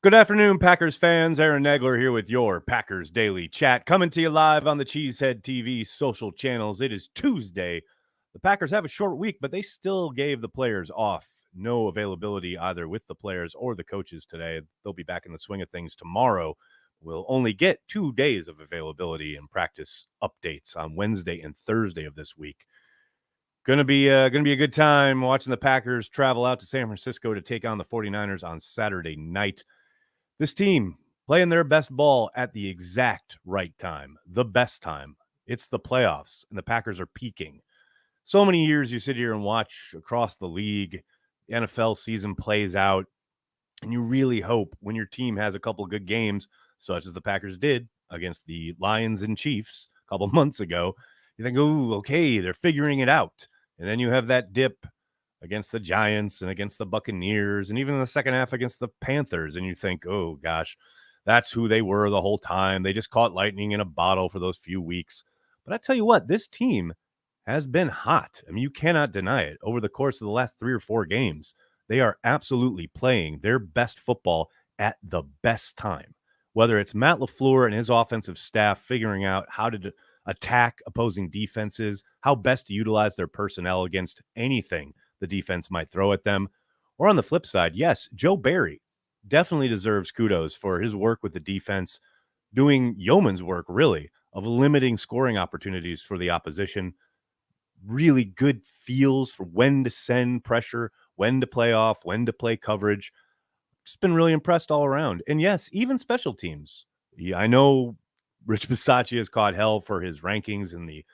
Good afternoon, Packers fans. Aaron Nagler here with your Packers Daily Chat, coming to you live on the Cheesehead TV social channels. It is Tuesday. The Packers have a short week, but they still gave the players off. No availability either with the players or the coaches today. They'll be back in the swing of things tomorrow. We'll only get 2 days of availability and practice updates on Wednesday and Thursday of this week. Gonna be a good time watching the Packers travel out to San Francisco to take on the 49ers on Saturday night. This team playing their best ball at the exact right time, the best time. It's the playoffs, and the Packers are peaking. So many years you sit here and watch across the league, the NFL season plays out, and you really hope when your team has a couple of good games, such as the Packers did against the Lions and Chiefs a couple months ago, you think, oh, okay, they're figuring it out. And then you have that dip against the Giants and against the Buccaneers, and even in the second half against the Panthers. And you think, oh, gosh, that's who they were the whole time. They just caught lightning in a bottle for those few weeks. But I tell you what, this team has been hot. I mean, you cannot deny it. Over the course of the last 3 or 4 games, they are absolutely playing their best football at the best time. Whether it's Matt LaFleur and his offensive staff figuring out how to attack opposing defenses, how best to utilize their personnel against anything the defense might throw at them. Or on the flip side, yes, Joe Barry definitely deserves kudos for his work with the defense, doing yeoman's work, really, of limiting scoring opportunities for the opposition. Really good feels for when to send pressure, when to play off, when to play coverage. Just been really impressed all around. And yes, even special teams. Yeah, I know Rich Bisaccia has caught hell for his rankings in the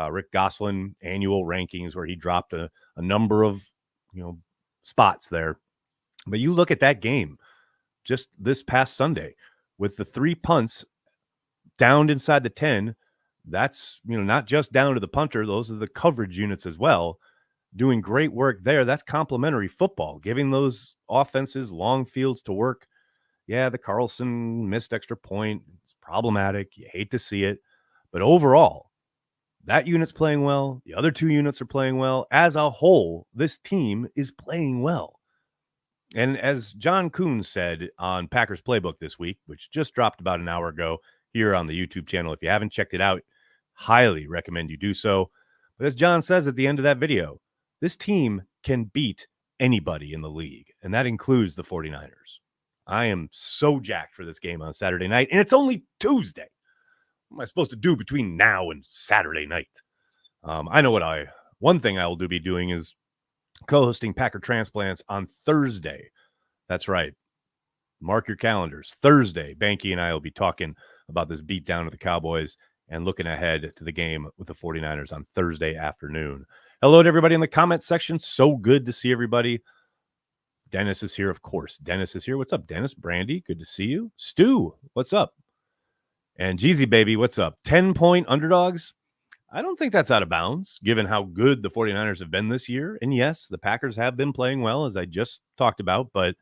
Rick Gosselin annual rankings, where he dropped a number of spots there. But you look at that game just this past Sunday with the 3 punts downed inside the 10. That's not just down to the punter; those are the coverage units as well, doing great work there. That's complementary football, giving those offenses long fields to work. Yeah, the Carlson missed extra point. It's problematic. You hate to see it, but overall, that unit's playing well. The other 2 units are playing well. As a whole, this team is playing well. And as John Kuhn said on Packers Playbook this week, which just dropped about an hour ago here on the YouTube channel, if you haven't checked it out, highly recommend you do so. But as John says at the end of that video, this team can beat anybody in the league, and that includes the 49ers. I am so jacked for this game on Saturday night, and it's only Tuesday. What am I supposed to do between now and Saturday night? I know one thing I will be doing is co-hosting Packer Transplants on Thursday. That's right. Mark your calendars. Thursday, Banky and I will be talking about this beatdown of the Cowboys and looking ahead to the game with the 49ers on Thursday afternoon. Hello to everybody in the comment section. So good to see everybody. Dennis is here, of course. Dennis is here. What's up, Dennis? Brandy, good to see you. Stu, what's up? And Jeezy Baby, what's up? 10-point underdogs? I don't think that's out of bounds, given how good the 49ers have been this year. And yes, the Packers have been playing well, as I just talked about. But,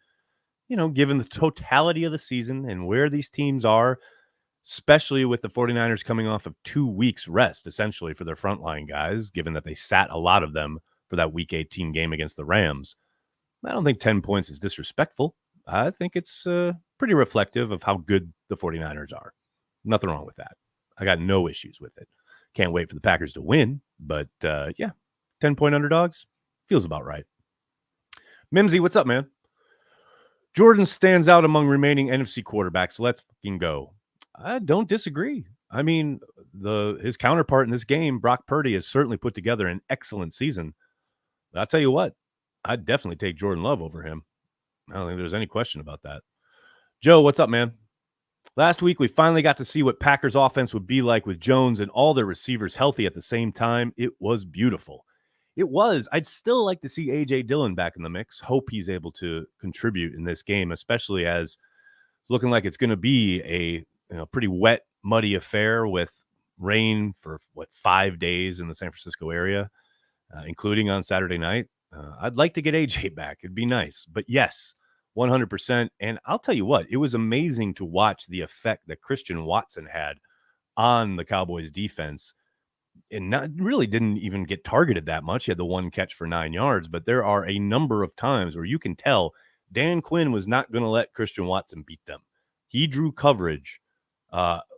given the totality of the season and where these teams are, especially with the 49ers coming off of 2 weeks rest, essentially, for their frontline guys, given that they sat a lot of them for that Week 18 game against the Rams, I don't think 10 points is disrespectful. I think it's pretty reflective of how good the 49ers are. Nothing wrong with that. I got no issues with it. Can't wait for the Packers to win, but 10-point underdogs feels about right. Mimsy, what's up, man? Jordan stands out among remaining NFC quarterbacks. Let's fucking go. I don't disagree. I mean, his counterpart in this game, Brock Purdy, has certainly put together an excellent season. But I'll tell you what, I'd definitely take Jordan Love over him. I don't think there's any question about that. Joe, what's up, man? Last week, we finally got to see what Packers offense would be like with Jones and all their receivers healthy at the same time. It was beautiful. It was. I'd still like to see A.J. Dillon back in the mix. Hope he's able to contribute in this game, especially as it's looking like it's going to be a pretty wet, muddy affair with rain for, 5 days in the San Francisco area, including on Saturday night. I'd like to get A.J. back. It'd be nice. But yes, 100%. And I'll tell you what, it was amazing to watch the effect that Christian Watson had on the Cowboys defense, and didn't even get targeted that much. He had the one catch for 9 yards, but there are a number of times where you can tell Dan Quinn was not going to let Christian Watson beat them. He drew coverage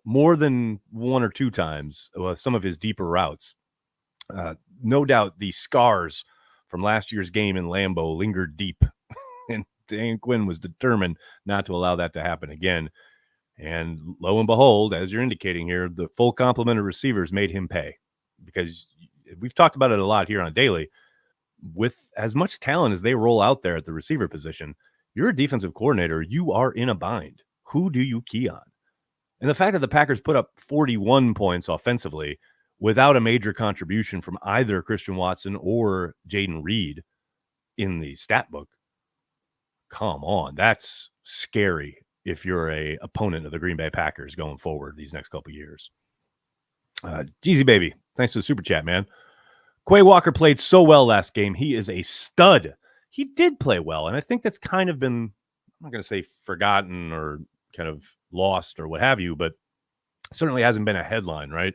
more than one or two times with some of his deeper routes. No doubt the scars from last year's game in Lambeau lingered deep, and Dan Quinn was determined not to allow that to happen again. And lo and behold, as you're indicating here, the full complement of receivers made him pay, because we've talked about it a lot here on Daily. With as much talent as they roll out there at the receiver position, you're a defensive coordinator. You are in a bind. Who do you key on? And the fact that the Packers put up 41 points offensively without a major contribution from either Christian Watson or Jayden Reed in the stat book, come on, that's scary if you're a opponent of the Green Bay Packers going forward these next couple years. Jeezy Baby, thanks for the super chat, man. Quay Walker played so well last game. He is a stud. He did play well, and I think that's kind of been, I'm not going to say forgotten or kind of lost or what have you, but certainly hasn't been a headline, right?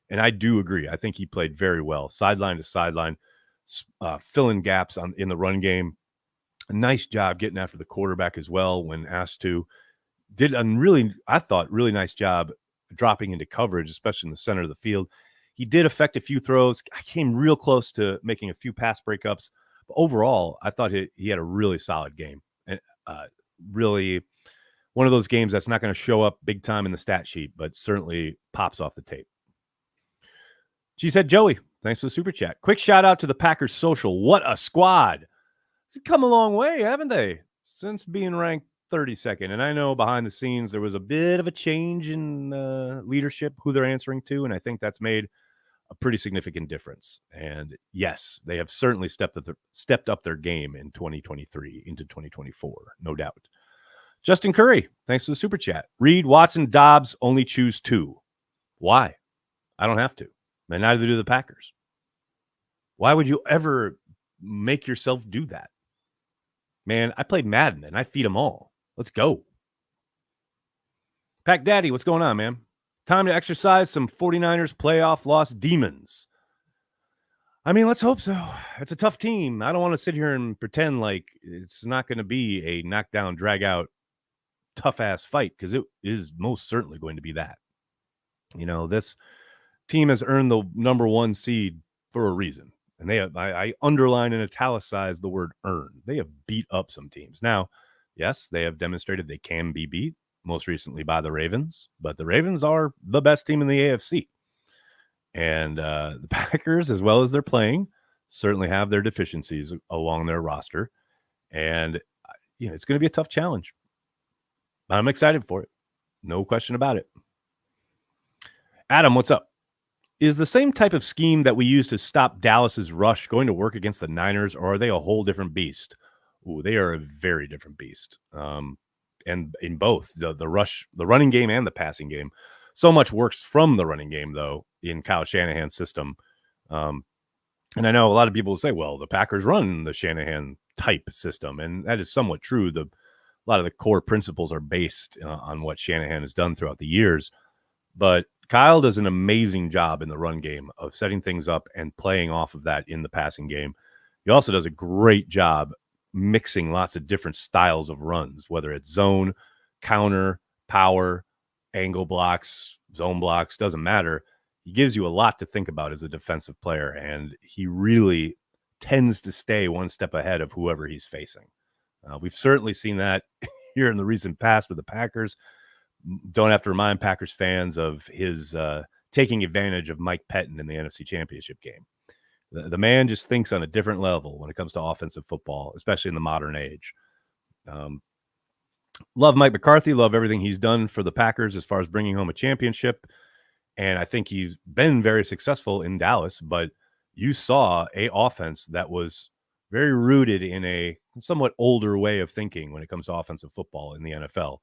And I do agree. I think he played very well, sideline to sideline, filling gaps in the run game. A nice job getting after the quarterback as well when asked to. Did a really, I thought, really nice job dropping into coverage, especially in the center of the field. He did affect a few throws. I came real close to making a few pass breakups. But overall, I thought he had a really solid game. And really one of those games that's not going to show up big time in the stat sheet, but certainly pops off the tape. She said, Joey, thanks for the super chat. Quick shout out to the Packers social. What a squad. They've come a long way, haven't they? Since being ranked 32nd. And I know behind the scenes there was a bit of a change in leadership, who they're answering to. And I think that's made a pretty significant difference. And yes, they have certainly stepped up their game in 2023 into 2024, no doubt. Justin Curry, thanks for the super chat. Reed, Watson, Dobbs, only choose two. Why? I don't have to. And neither do the Packers. Why would you ever make yourself do that? Man, I played Madden and I feed them all. Let's go. Pack Daddy, what's going on, man? Time to exercise some 49ers playoff loss demons. I mean, let's hope so. It's a tough team. I don't want to sit here and pretend like it's not going to be a knockdown, drag-out, tough-ass fight, because it is most certainly going to be that. You know, this team has earned the number one seed for a reason. And they have, I underline and italicize the word earn. They have beat up some teams. Now, yes, they have demonstrated they can be beat, most recently by the Ravens, but the Ravens are the best team in the AFC. And the Packers, as well as they're playing, certainly have their deficiencies along their roster. And, you know, it's going to be a tough challenge. I'm excited for it. No question about it. Adam, what's up? Is the same type of scheme that we used to stop Dallas's rush going to work against the Niners, or are they a whole different beast? Ooh, they are a very different beast. And in both the rush, the running game and the passing game, so much works from the running game, though, in Kyle Shanahan's system. And I know a lot of people will say, well, the Packers run the Shanahan type system, and that is somewhat true. A lot of the core principles are based on what Shanahan has done throughout the years. But Kyle does an amazing job in the run game of setting things up and playing off of that in the passing game. He also does a great job mixing lots of different styles of runs, whether it's zone, counter, power, angle blocks, zone blocks, doesn't matter. He gives you a lot to think about as a defensive player, and he really tends to stay one step ahead of whoever he's facing. We've certainly seen that here in the recent past with the Packers. Don't have to remind Packers fans of his taking advantage of Mike Pettin in the NFC Championship game. The man just thinks on a different level when it comes to offensive football, especially in the modern age. Love Mike McCarthy. Love everything he's done for the Packers as far as bringing home a championship. And I think he's been very successful in Dallas. But you saw a offense that was very rooted in a somewhat older way of thinking when it comes to offensive football in the NFL.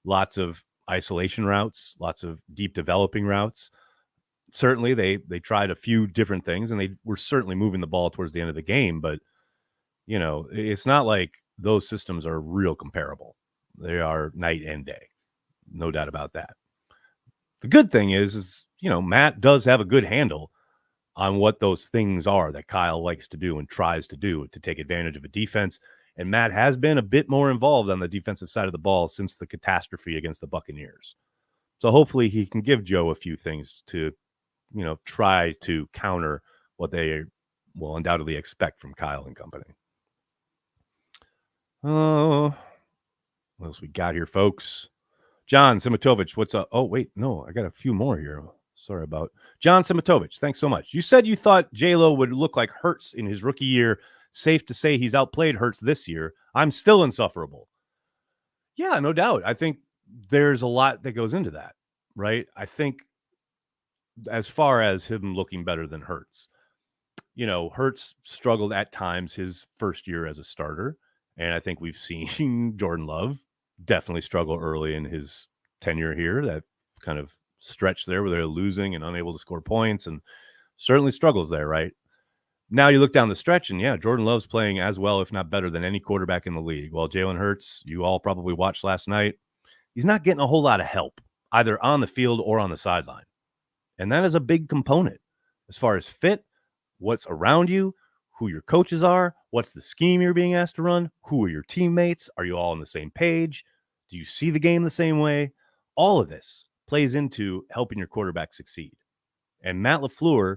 Lots of isolation routes, lots of deep developing routes. Certainly they tried a few different things, and they were certainly moving the ball towards the end of the game, but you know, it's not like those systems are real comparable. They are night and day. No doubt about that. The good thing is, you know, Matt does have a good handle on what those things are that Kyle likes to do and tries to do to take advantage of a defense And Matt has been a bit more involved on the defensive side of the ball since the catastrophe against the Buccaneers. So hopefully he can give Joe a few things to, try to counter what they will undoubtedly expect from Kyle and company. Oh, what else we got here, folks? John Simitovich, what's up? Oh, wait, no, I got a few more here. Sorry about John Simitovich. Thanks so much. You said you thought J-Lo would look like Hurts in his rookie year. Safe to say he's outplayed Hurts this year. I'm still insufferable. Yeah, no doubt. I think there's a lot that goes into that, right? I think as far as him looking better than Hurts, Hurts struggled at times his first year as a starter. And I think we've seen Jordan Love definitely struggle early in his tenure here. That kind of stretch there where they're losing and unable to score points, and certainly struggles there, right? Now you look down the stretch, and yeah, Jordan Love's playing as well, if not better, than any quarterback in the league. While Jalen Hurts, you all probably watched last night, he's not getting a whole lot of help, either on the field or on the sideline. And that is a big component as far as fit, what's around you, who your coaches are, what's the scheme you're being asked to run, who are your teammates, are you all on the same page, do you see the game the same way? All of this plays into helping your quarterback succeed. And Matt LaFleur,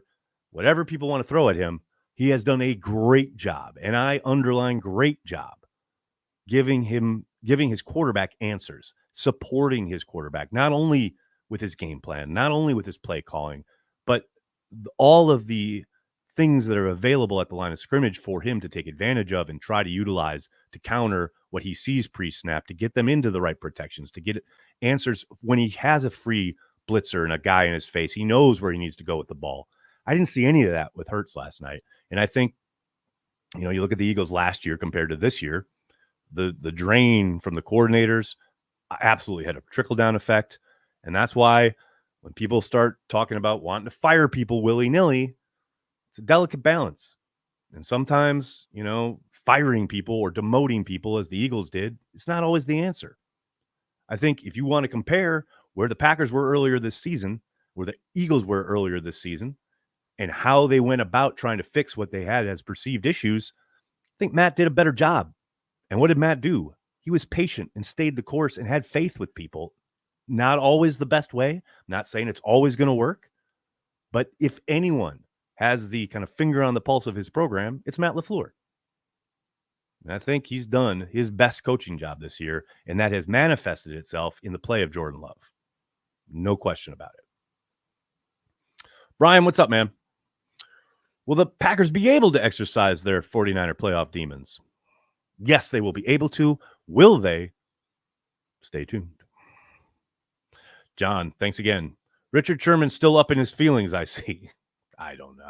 whatever people want to throw at him, he has done a great job, and I underline great job, giving his quarterback answers, supporting his quarterback, not only with his game plan, not only with his play calling, but all of the things that are available at the line of scrimmage for him to take advantage of and try to utilize to counter what he sees pre-snap, to get them into the right protections, to get answers when he has a free blitzer and a guy in his face. He knows where he needs to go with the ball. I didn't see any of that with Hurts last night. And I think, you look at the Eagles last year compared to this year, the drain from the coordinators absolutely had a trickle-down effect. And that's why when people start talking about wanting to fire people willy-nilly, it's a delicate balance. And sometimes, firing people or demoting people, as the Eagles did, it's not always the answer. I think if you want to compare where the Packers were earlier this season, where the Eagles were earlier this season, and how they went about trying to fix what they had as perceived issues, I think Matt did a better job. And what did Matt do? He was patient and stayed the course and had faith with people. Not always the best way. I'm not saying it's always going to work. But if anyone has the kind of finger on the pulse of his program, it's Matt LaFleur. And I think he's done his best coaching job this year, and that has manifested itself in the play of Jordan Love. No question about it. Brian, what's up, man? Will the Packers be able to exercise their 49er playoff demons? Yes, they will be able to. Will they? Stay tuned. John, thanks again. Richard Sherman's still up in his feelings, I see. I don't know.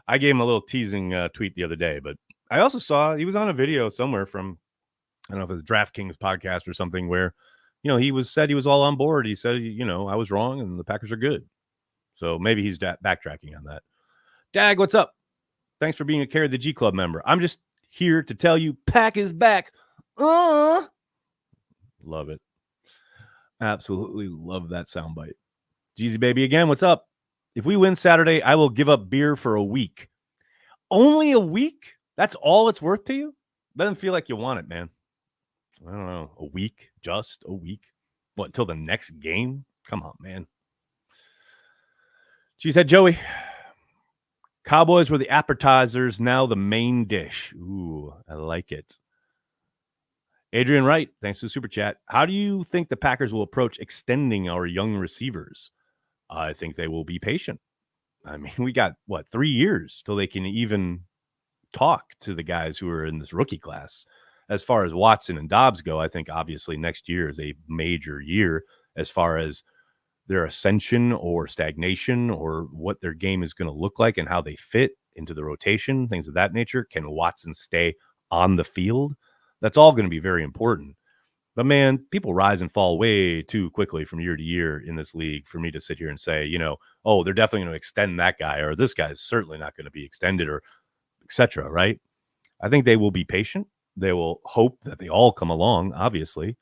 I gave him a little teasing tweet the other day, but I also saw he was on a video somewhere from, I don't know if it was DraftKings podcast or something, where, he said he was all on board. He said, I was wrong and the Packers are good. So maybe he's backtracking on that. Dag, what's up? Thanks for being a Carry the G Club member. I'm just here to tell you, Pack is back. Love it. Absolutely love that soundbite. Jeezy baby again, what's up? If we win Saturday, I will give up beer for a week. Only a week? That's all it's worth to you? Doesn't feel like you want it, man. I don't know. A week? Just a week? What, until the next game? Come on, man. She said, Joey, Cowboys were the appetizers, now the main dish. Ooh, I like it. Adrian Wright, thanks to the super chat. How do you think the Packers will approach extending our young receivers? I think they will be patient. I mean, we got, 3 years till they can even talk to the guys who are in this rookie class. As far as Watson and Dobbs go, I think obviously next year is a major year as far as their ascension or stagnation or what their game is going to look like and how they fit into the rotation, things of that nature. Can Watson stay on the field? That's all going to be very important. But man, people rise and fall way too quickly from year to year in this league for me to sit here and say, they're definitely going to extend that guy, or this guy's certainly not going to be extended, or etc. Right? I think they will be patient. They will hope that they all come along, obviously.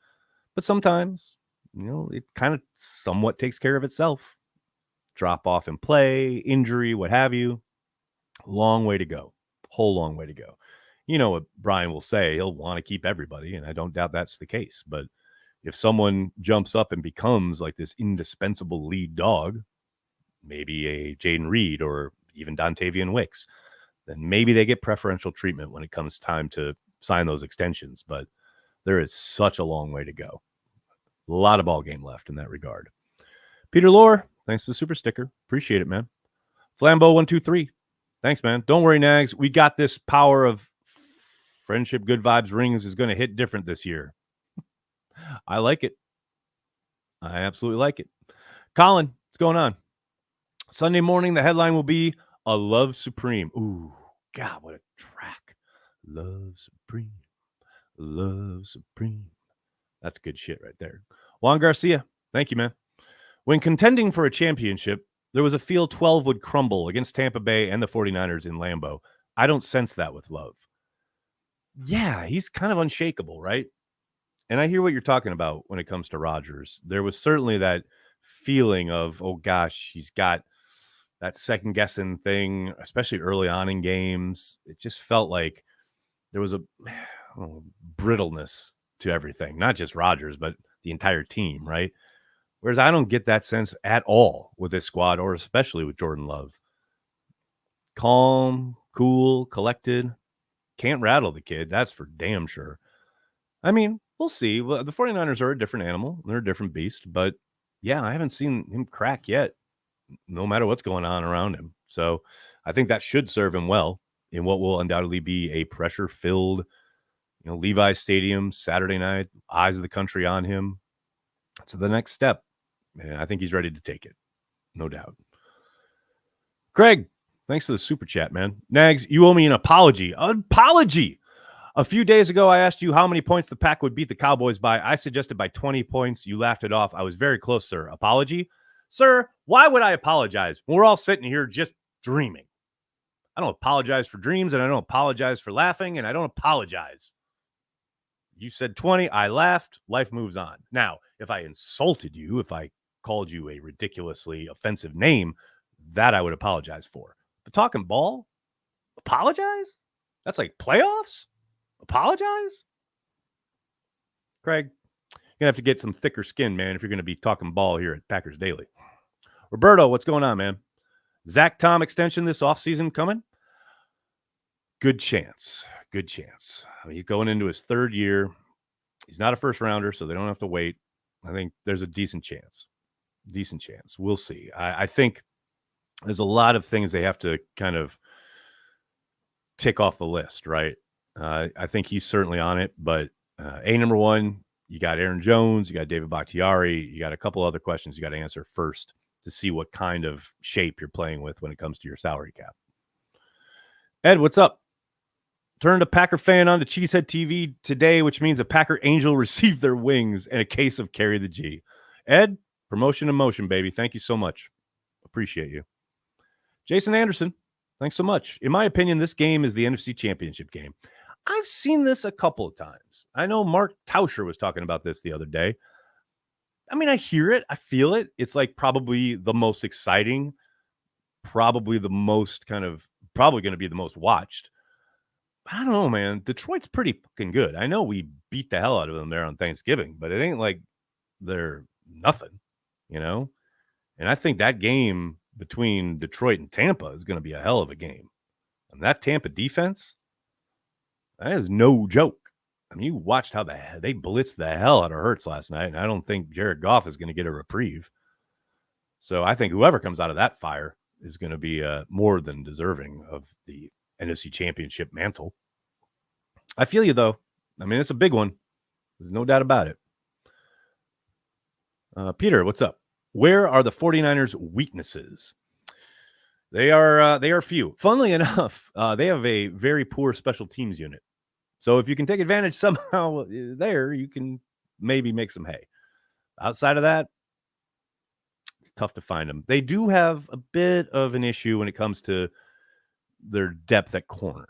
But sometimes, it kind of somewhat takes care of itself. Drop off in play, injury, what have you. Long way to go. Whole long way to go. You know what Brian will say. He'll want to keep everybody, and I don't doubt that's the case. But if someone jumps up and becomes like this indispensable lead dog, maybe a Jaden Reed or even Dontavian Wicks, then maybe they get preferential treatment when it comes time to sign those extensions. But there is such a long way to go. A lot of ball game left in that regard. Peter Lohr, thanks for the super sticker. Appreciate it, man. Flambeau123. Thanks, man. Don't worry, Nags. We got this power of friendship, good vibes, rings is going to hit different this year. I like it. I absolutely like it. Colin, what's going on? Sunday morning, the headline will be A Love Supreme. Ooh, God, what a track. Love Supreme. Love Supreme. That's good shit right there. Juan Garcia, thank you, man. When contending for a championship, there was a feel 12 would crumble against Tampa Bay and the 49ers in Lambeau. I don't sense that with Love. Yeah, he's kind of unshakable, right? And I hear what you're talking about when it comes to Rodgers. There was certainly that feeling of, oh gosh, he's got that second guessing thing, especially early on in games. It just felt like there was a brittleness to everything, not just Rodgers, but the entire team, right? Whereas I don't get that sense at all with this squad, or especially with Jordan Love. Calm, cool, collected. Can't rattle the kid. That's for damn sure. I mean, we'll see. Well, the 49ers are a different animal. They're a different beast. But, yeah, I haven't seen him crack yet, no matter what's going on around him. So I think that should serve him well in what will undoubtedly be a pressure-filled, Levi Stadium, Saturday night, eyes of the country on him. So the next step, and I think he's ready to take it. No doubt. Craig, thanks for the super chat, man. Nags, you owe me an apology. An apology! A few days ago, I asked you how many points the Pack would beat the Cowboys by. I suggested by 20 points. You laughed it off. I was very close, sir. Apology? Sir, why would I apologize? We're all sitting here just dreaming. I don't apologize for dreams, and I don't apologize for laughing, and I don't apologize. You said 20. I laughed. Life moves on. Now, if I insulted you, if I called you a ridiculously offensive name, that I would apologize for. But talking ball? Apologize? That's like playoffs? Apologize? Craig, you're going to have to get some thicker skin, man, if you're going to be talking ball here at Packers Daily. Roberto, what's going on, man? Zach Tom extension this offseason coming? Good chance. Good chance. I mean, he's going into his third year. He's not a first rounder, so they don't have to wait. I think there's a decent chance. Decent chance. We'll see. I think there's a lot of things they have to kind of tick off the list, right? I think he's certainly on it, but number one, you got Aaron Jones, you got David Bakhtiari, you got a couple other questions you got to answer first to see what kind of shape you're playing with when it comes to your salary cap. Ed, what's up? Turned a Packer fan on to Cheesehead TV today, which means a Packer Angel received their wings and a case of Carry the G. Ed, promotion in motion, baby. Thank you so much. Appreciate you. Jason Anderson, thanks so much. In my opinion, this game is the NFC Championship game. I've seen this a couple of times. I know Mark Tauscher was talking about this the other day. I mean, I hear it. I feel it. It's like probably the most exciting, probably going to be the most watched. I don't know, man. Detroit's pretty fucking good. I know we beat the hell out of them there on Thanksgiving, but it ain't like they're nothing, And I think that game between Detroit and Tampa is going to be a hell of a game. And that Tampa defense, that is no joke. I mean, you watched how they blitzed the hell out of Hurts last night, and I don't think Jared Goff is going to get a reprieve. So I think whoever comes out of that fire is going to be more than deserving of the NFC Championship mantle. I feel you, though. I mean, it's a big one. There's no doubt about it. Peter, what's up? Where are the 49ers' weaknesses? They are few. Funnily enough, they have a very poor special teams unit. So if you can take advantage somehow there, you can maybe make some hay. Outside of that, it's tough to find them. They do have a bit of an issue when it comes to their depth at corner.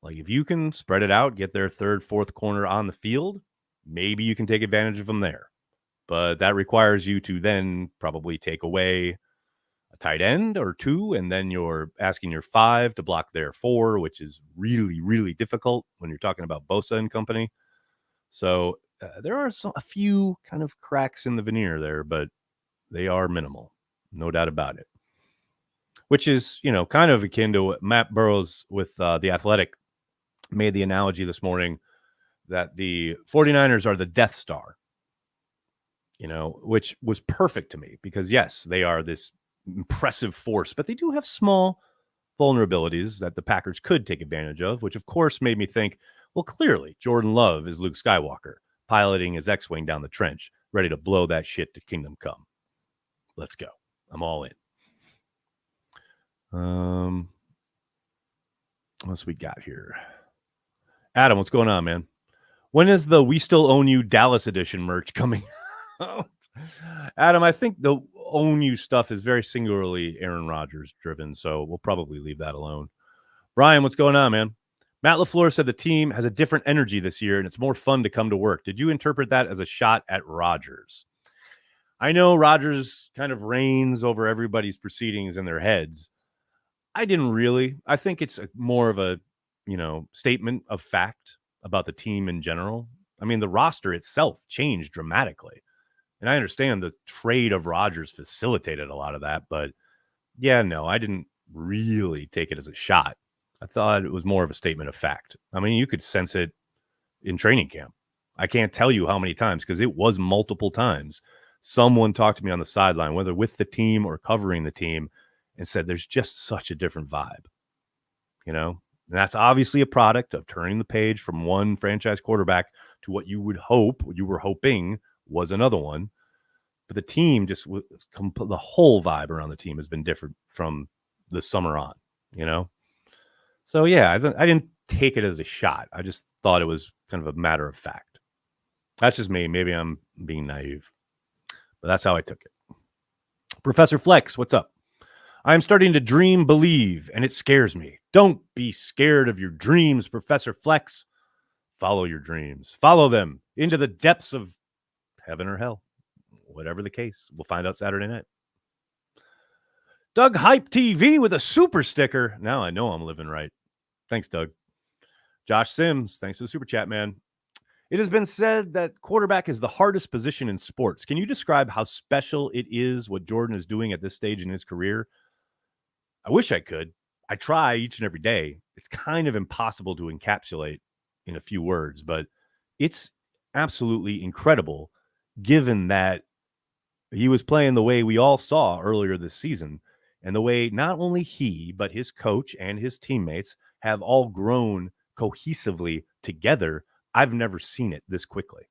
Like if you can spread it out, get their third, fourth corner on the field, maybe you can take advantage of them there. But that requires you to then probably take away a tight end or two, and then you're asking your 5 to block their 4, which is really, really difficult when you're talking about Bosa and company. So there are a few kind of cracks in the veneer there, but they are minimal, no doubt about it. Which is, kind of akin to what Matt Burrows with The Athletic made the analogy this morning that the 49ers are the Death Star, which was perfect to me because, yes, they are this impressive force, but they do have small vulnerabilities that the Packers could take advantage of, which, of course, made me think, well, clearly, Jordan Love is Luke Skywalker piloting his X-Wing down the trench, ready to blow that shit to kingdom come. Let's go. I'm all in. What else we got here? Adam, what's going on, man? When is the We Still Own You Dallas edition merch coming out? Adam, I think the Own You stuff is very singularly Aaron Rodgers driven, so we'll probably leave that alone. Brian, what's going on, man? Matt LaFleur said the team has a different energy this year, and it's more fun to come to work. Did you interpret that as a shot at Rodgers? I know Rodgers kind of reigns over everybody's proceedings in their heads. I didn't really. I think it's more of a, statement of fact about the team in general. I mean, the roster itself changed dramatically. And I understand the trade of Rodgers facilitated a lot of that. But, yeah, no, I didn't really take it as a shot. I thought it was more of a statement of fact. I mean, you could sense it in training camp. I can't tell you how many times because it was multiple times. Someone talked to me on the sideline, whether with the team or covering the team, and said there's just such a different vibe, And that's obviously a product of turning the page from one franchise quarterback to what you were hoping was another one. But the team the whole vibe around the team has been different from the summer on, So, yeah, I didn't take it as a shot. I just thought it was kind of a matter of fact. That's just me. Maybe I'm being naive, but that's how I took it. Professor Flex, what's up? I'm starting to dream believe, and it scares me. Don't be scared of your dreams, Professor Flex. Follow your dreams. Follow them into the depths of heaven or hell. Whatever the case. We'll find out Saturday night. Doug Hype TV with a super sticker. Now I know I'm living right. Thanks, Doug. Josh Sims, thanks for the super chat, man. It has been said that quarterback is the hardest position in sports. Can you describe how special it is what Jordan is doing at this stage in his career? I wish I could. I try each and every day. It's kind of impossible to encapsulate in a few words, but it's absolutely incredible given that he was playing the way we all saw earlier this season and the way not only he, but his coach and his teammates have all grown cohesively together. I've never seen it this quickly.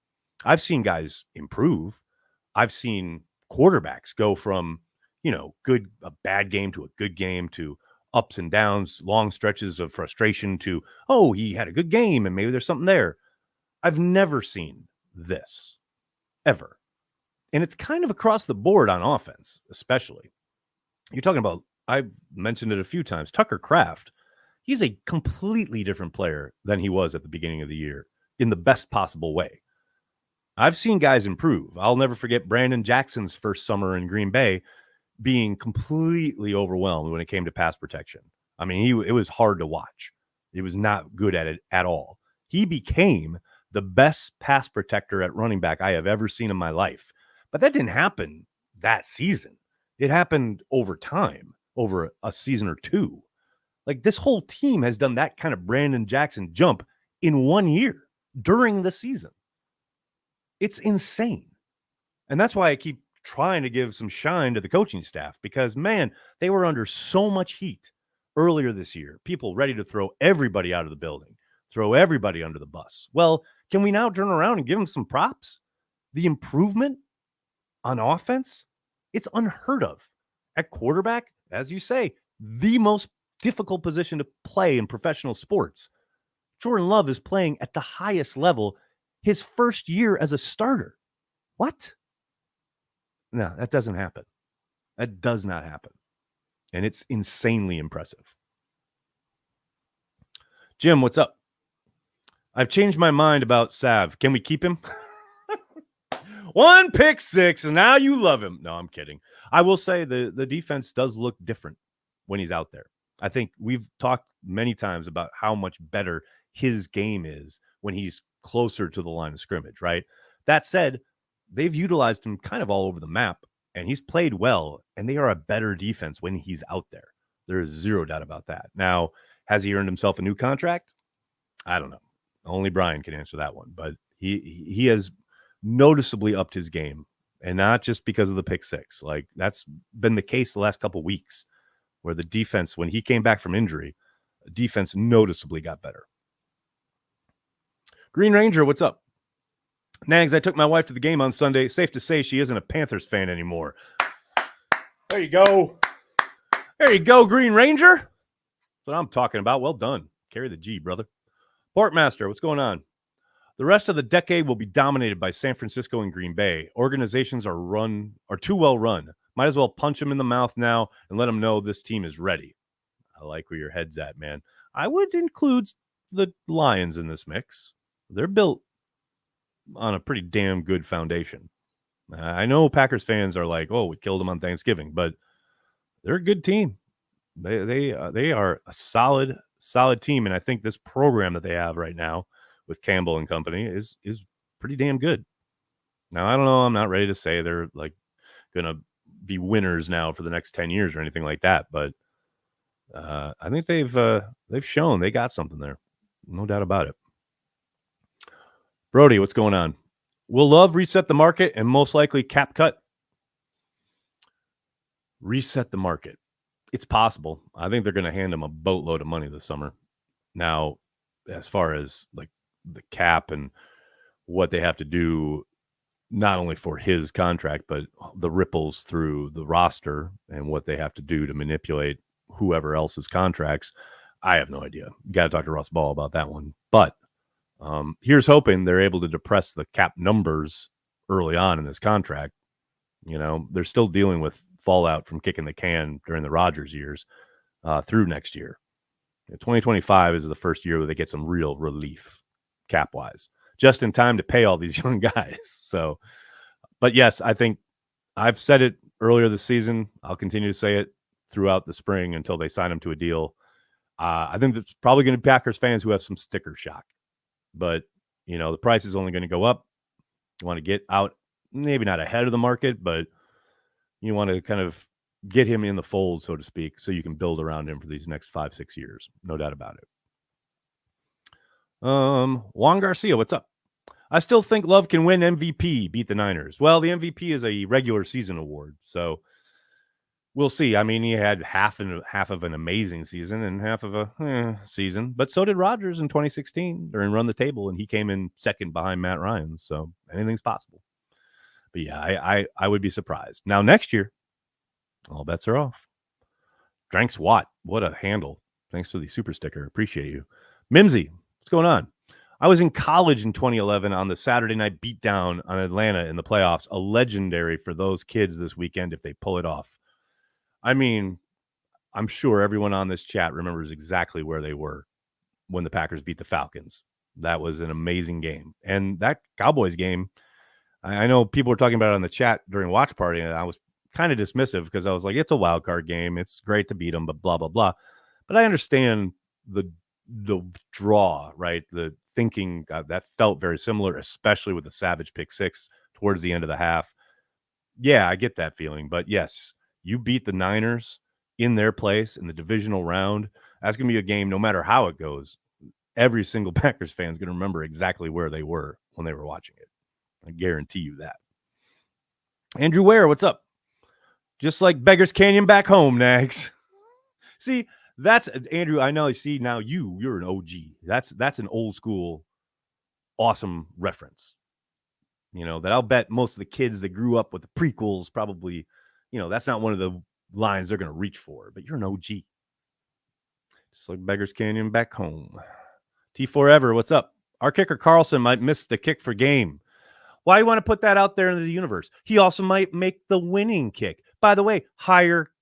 I've seen guys improve. I've seen quarterbacks go from a bad game to a good game to ups and downs, long stretches of frustration to, oh, he had a good game and maybe there's something there. I've never seen this ever. And it's kind of across the board on offense, especially. You're talking about, I've mentioned it a few times, Tucker Kraft. He's a completely different player than he was at the beginning of the year in the best possible way. I've seen guys improve. I'll never forget Brandon Jackson's first summer in Green Bay being completely overwhelmed when it came to pass protection. I mean, it was hard to watch. He was not good at it at all. He became the best pass protector at running back I have ever seen in my life. But that didn't happen that season. It happened over time, over a season or two. Like this whole team has done that kind of Brandon Jackson jump in 1 year during the season. It's insane. And that's why I keep trying to give some shine to the coaching staff because, man, they were under so much heat earlier this year. People ready to throw everybody out of the building, throw everybody under the bus. Well, can we now turn around and give them some props? The improvement on offense, it's unheard of. At quarterback, as you say, the most difficult position to play in professional sports. Jordan Love is playing at the highest level his first year as a starter. What? No, that doesn't happen. That does not happen. And it's insanely impressive. Jim, what's up? I've changed my mind about Sav. Can we keep him? 1 pick 6, and now you love him. No, I'm kidding. I will say the defense does look different when he's out there. I think we've talked many times about how much better his game is when he's closer to the line of scrimmage, right? That said, they've utilized him kind of all over the map, and he's played well, and they are a better defense when he's out there. There is zero doubt about that. Now, has he earned himself a new contract? I don't know. Only Brian can answer that one, but he has noticeably upped his game, and not just because of the pick six. Like, that's been the case the last couple of weeks, where the defense, when he came back from injury, defense noticeably got better. Green Ranger, what's up? Nags, I took my wife to the game on Sunday. Safe to say she isn't a Panthers fan anymore. There you go. There you go, Green Ranger. That's what I'm talking about. Well done. Carry the G, brother. Portmaster, what's going on? The rest of the decade will be dominated by San Francisco and Green Bay. Organizations are too well run. Might as well punch them in the mouth now and let them know this team is ready. I like where your head's at, man. I would include the Lions in this mix. They're built on a pretty damn good foundation. I know Packers fans are like, oh, we killed them on Thanksgiving, but they're a good team. They are a solid team, and I think this program that they have right now with Campbell and company is pretty damn good. Now, I don't know. I'm not ready to say they're like going to be winners now for the next 10 years or anything like that, but I think they've shown they got something there. No doubt about it. Brody, what's going on? Will Love reset the market and most likely cap cut? Reset the market. It's possible. I think they're going to hand him a boatload of money this summer. Now, as far as like the cap and what they have to do, not only for his contract, but the ripples through the roster and what they have to do to manipulate whoever else's contracts, I have no idea. You got to talk to Russ Ball about that one. But here's hoping they're able to depress the cap numbers early on in this contract. You know, they're still dealing with fallout from kicking the can during the Rodgers years through next year. 2025 is the first year where they get some real relief cap-wise, just in time to pay all these young guys. So, but yes, I think I've said it earlier this season. I'll continue to say it throughout the spring until they sign him to a deal. I think it's probably going to be Packers fans who have some sticker shock. But, you know, the price is only going to go up. You want to get out, maybe not ahead of the market, but you want to kind of get him in the fold, so to speak, so you can build around him for these next 5-6 years. No doubt about it. Juan Garcia, what's up? I still think Love can win MVP, beat the Niners. Well, the MVP is a regular season award, so we'll see. I mean, he had half of an amazing season and half of a season, but so did Rodgers in 2016 during Run the Table, and he came in second behind Matt Ryan, so anything's possible. But yeah, I would be surprised. Now, next year, all bets are off. Dranks Watt, what a handle. Thanks for the super sticker. Appreciate you. Mimsy, what's going on? I was in college in 2011 on the Saturday night beatdown on Atlanta in the playoffs. A legendary for those kids this weekend if they pull it off. I mean, I'm sure everyone on this chat remembers exactly where they were when the Packers beat the Falcons. That was an amazing game. And that Cowboys game, I know people were talking about it on the chat during watch party, and I was kind of dismissive because I was like, it's a wild card game. It's great to beat them, but blah, blah, blah. But I understand the draw, right? The thinking that felt very similar, especially with the Savage pick six towards the end of the half. Yeah, I get that feeling. But yes, you beat the Niners in their place in the divisional round. That's going to be a game, no matter how it goes. Every single Packers fan is going to remember exactly where they were when they were watching it. I guarantee you that. Andrew Ware, what's up? Just like Beggars Canyon back home, Nags. See, that's Andrew. I know. See, now you're an OG. That's an old school, awesome reference. You know, that I'll bet most of the kids that grew up with the prequels probably, you know, that's not one of the lines they're going to reach for, but you're an OG. Just like Beggars Canyon back home. T Forever, what's up? Our kicker Carlson might miss the kick for game. Why you want to put that out there into the universe? He also might make the winning kick. By the way, higher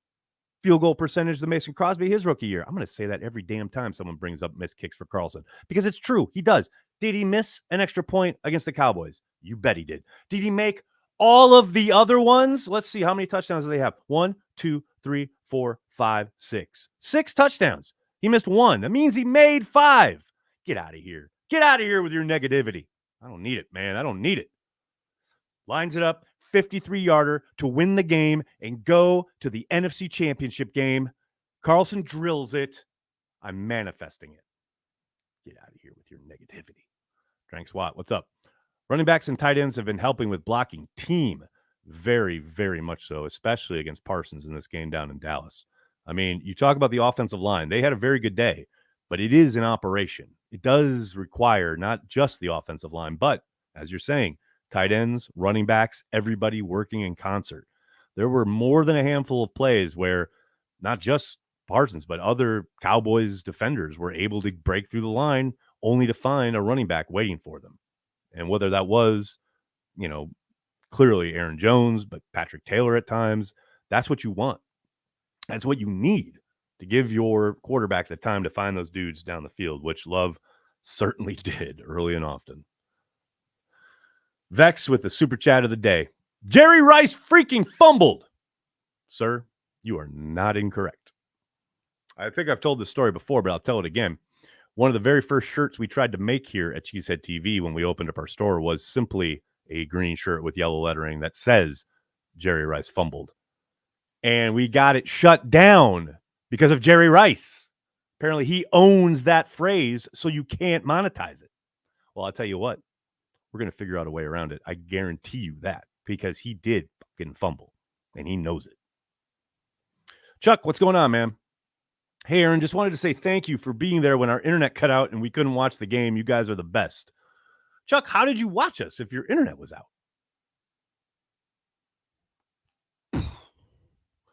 field goal percentage than Mason Crosby his rookie year. I'm going to say that every damn time someone brings up missed kicks for Carlson because it's true. He does. Did he miss an extra point against the Cowboys? You bet he did. Did he make All of the other ones, let's see, how many touchdowns do they have? 1, 2, 3, 4, 5, 6. 6 touchdowns. He missed 1. That means he made 5. Get out of here. Get out of here with your negativity. I don't need it, man. I don't need it. Lines it up, 53-yarder to win the game and go to the NFC Championship game. Carlson drills it. I'm manifesting it. Get out of here with your negativity. Drank Swat, what's up? Running backs and tight ends have been helping with blocking team. Very, very much so, especially against Parsons in this game down in Dallas. I mean, you talk about the offensive line. They had a very good day, but it is an operation. It does require not just the offensive line, but as you're saying, tight ends, running backs, everybody working in concert. There were more than a handful of plays where not just Parsons, but other Cowboys defenders were able to break through the line only to find a running back waiting for them. And whether that was, clearly Aaron Jones, but Patrick Taylor at times, that's what you want. That's what you need to give your quarterback the time to find those dudes down the field, which Love certainly did early and often. Vex with the super chat of the day. Jerry Rice freaking fumbled. Sir, you are not incorrect. I think I've told this story before, but I'll tell it again. One of the very first shirts we tried to make here at Cheesehead TV when we opened up our store was simply a green shirt with yellow lettering that says Jerry Rice fumbled. And we got it shut down because of Jerry Rice. Apparently he owns that phrase, so you can't monetize it. Well, I'll tell you what, we're going to figure out a way around it. I guarantee you that, because he did fucking fumble and he knows it. Chuck, what's going on, man? Hey, Aaron, just wanted to say thank you for being there when our internet cut out and we couldn't watch the game. You guys are the best. Chuck, how did you watch us if your internet was out?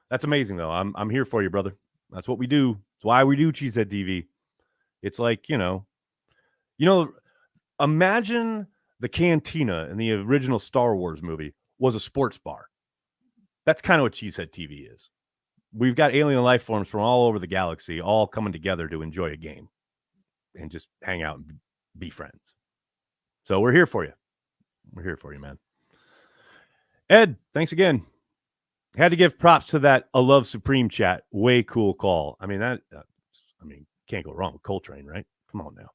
That's amazing, though. I'm here for you, brother. That's what we do. It's why we do Cheesehead TV. It's like, imagine the cantina in the original Star Wars movie was a sports bar. That's kind of what Cheesehead TV is. We've got alien life forms from all over the galaxy, all coming together to enjoy a game and just hang out and be friends. So we're here for you. We're here for you, man. Ed, thanks again. Had to give props to that A Love Supreme chat. Way cool call. I mean, can't go wrong with Coltrane, right? Come on now.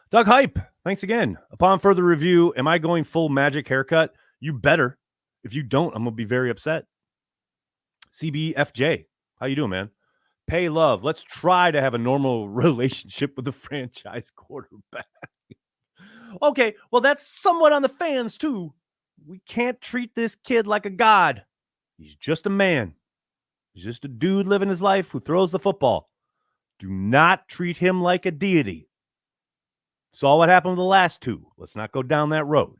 Doug Hype, thanks again. Upon further review, am I going full magic haircut? You better. If you don't, I'm going to be very upset. CBFJ, how you doing, man? Pay love. Let's try to have a normal relationship with the franchise quarterback. Okay, well, that's somewhat on the fans, too. We can't treat this kid like a god. He's just a man. He's just a dude living his life who throws the football. Do not treat him like a deity. Saw what happened with the last two. Let's not go down that road.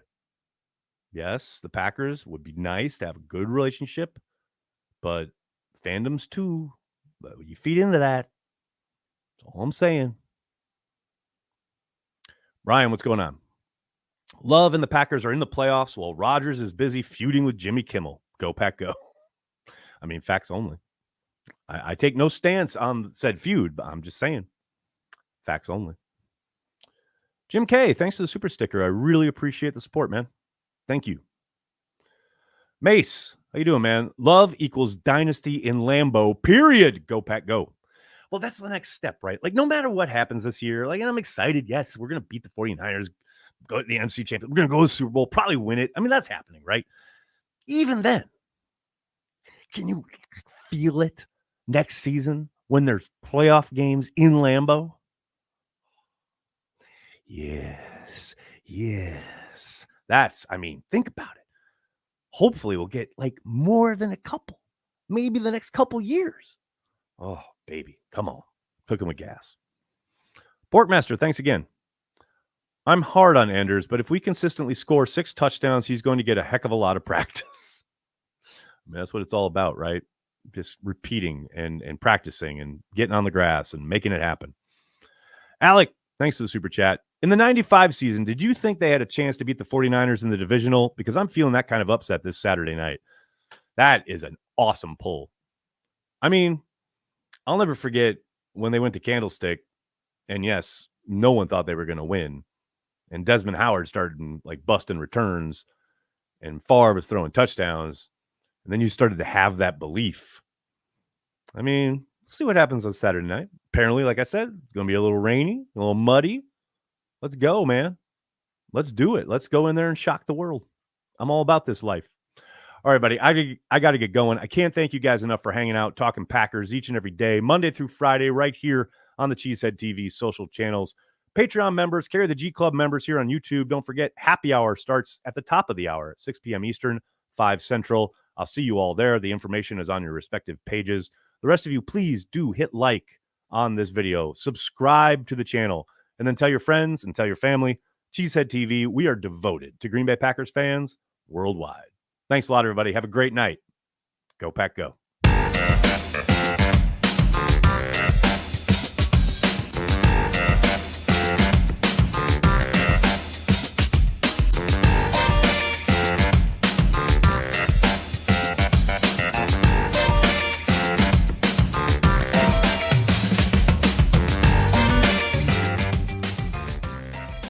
Yes, the Packers would be nice to have a good relationship, but fandoms too. But you feed into that. That's all I'm saying. Ryan, what's going on? Love and the Packers are in the playoffs while Rodgers is busy feuding with Jimmy Kimmel. Go Pack, go. I mean, facts only. I take no stance on said feud, but I'm just saying. Facts only. Jim K, thanks to the super sticker. I really appreciate the support, man. Thank you. Mace, how you doing, man? Love equals dynasty in Lambeau, period. Go Pack, go. Well, that's the next step, right? Like, no matter what happens this year, and I'm excited. Yes, we're going to beat the 49ers, go to the NFC Championship. We're going to go to the Super Bowl, probably win it. I mean, that's happening, right? Even then, can you feel it next season when there's playoff games in Lambeau? Yes. Think about it. Hopefully we'll get like more than a couple, maybe the next couple years. Oh, baby, come on. Cooking with gas. Porkmaster, thanks again. I'm hard on Anders, but if we consistently score 6 touchdowns, he's going to get a heck of a lot of practice. I mean, that's what it's all about, right? Just repeating and practicing and getting on the grass and making it happen. Alec, thanks to the super chat. In the 95 season, did you think they had a chance to beat the 49ers in the divisional? Because I'm feeling that kind of upset this Saturday night. That is an awesome pull. I mean, I'll never forget when they went to Candlestick, and yes, no one thought they were going to win. And Desmond Howard started like busting returns. and Favre was throwing touchdowns, and then you started to have that belief. I mean, let's see what happens on Saturday night. Apparently, like I said, it's going to be a little rainy, a little muddy. Let's go, man. Let's do it. Let's go in there and shock the world. I'm all about this life. All right, buddy. I got to get going. I can't thank you guys enough for hanging out, talking Packers each and every day, Monday through Friday, right here on the Cheesehead TV social channels. Patreon members, Carry the G Club members here on YouTube. Don't forget, happy hour starts at the top of the hour at 6 p.m. Eastern, 5 Central. I'll see you all there. The information is on your respective pages. The rest of you, please do hit like on this video, subscribe to the channel, and then tell your friends and tell your family. Cheesehead TV, we are devoted to Green Bay Packers fans worldwide. Thanks a lot, everybody. Have a great night. Go Pack Go.